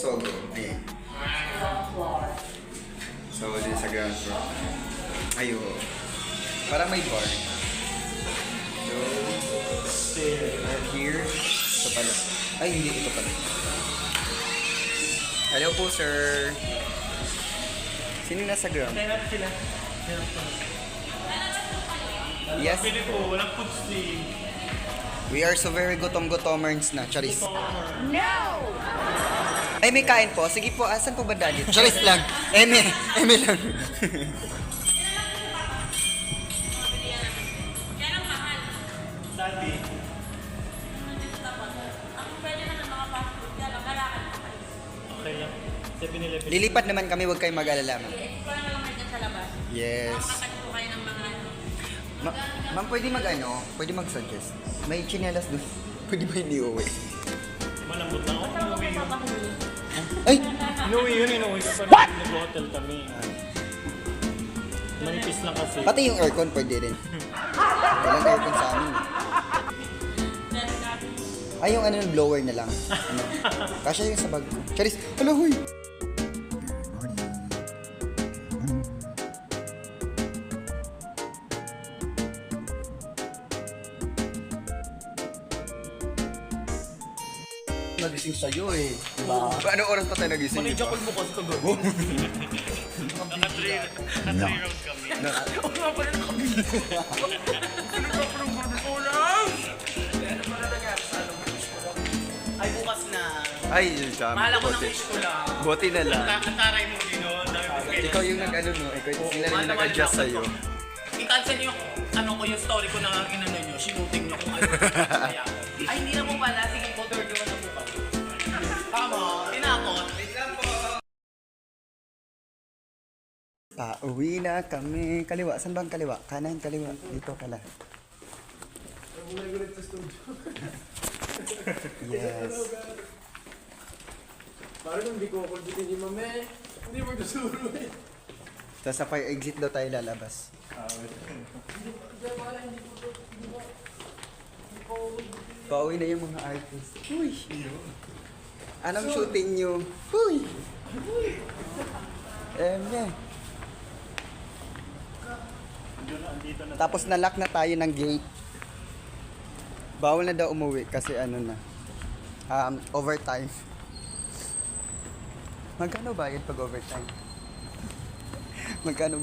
Sogo. Ayan. So, dito sa ground floor. Ayo. Parang may bar. So, here. Ito pala. Ay, hindi. Ito pala. Hello po, sir. Sino nasa ground? Kaya natin sila. Yes. Pili po, walang food stream. We are so very gutom-gutomers na. Charis. No! Ay, may kain po. Sige po, asan po ba daddy? Charis lang. Eme lang. Dati. Okay lang. 7-Eleven. Lilipat naman kami, huwag kayong mag-alala. Ma'am. Yes. Ma'am, pwede pwede mag-suggest. May chinelas doon. Pwede ba hindi uwi? Malambot na ako. Inuwi yun. Ay! Inuwi ko pa rin. Nag-hotel kami. Manipis lang kasi. Pati yung aircon pwede rin. Walang aircon sa amin. Ay, yung ano, blower na lang. Ano? Kasya yung sa bag ko. Charis! Hala, huy! Nagising sa'yo eh. Diba? Anong oras pa tayo nagising? Manajakol mo kasi kagabi. Naka-3 round kami. Oo nga pala kami. Ano ba parang burdo ko lang? Ay, bukas na. Ay, dami. Mahal ako ng wish ko lang. Buti na lang. Nataray mo din, no? Dami mo kailan. Ikaw yung nag-ano no? Ikaw sila yung nag-adjust sa'yo. I-cancel yung yung story ko na inano nyo, sinuting nyo kung ano. Ay, hindi na mo pala. Sige, photo na po kami. Tama, tinakot. Uwi na kami. Kaliwa. Saan bang kaliwa? Kanan, kaliwa. Dito pala. Yes. Parang hindi ko kulbitin ni Mame. Hindi mo gusuro eh. Tapos sa fire exit daw tayo lalabas. Pauwi na yung mga artists. Uy! Anong shooting nyo? Uy! Tapos nalock na tayo ng gate. Bawal na daw umuwi kasi ano na. Overtime. Magkano bayad pag overtime? Magkano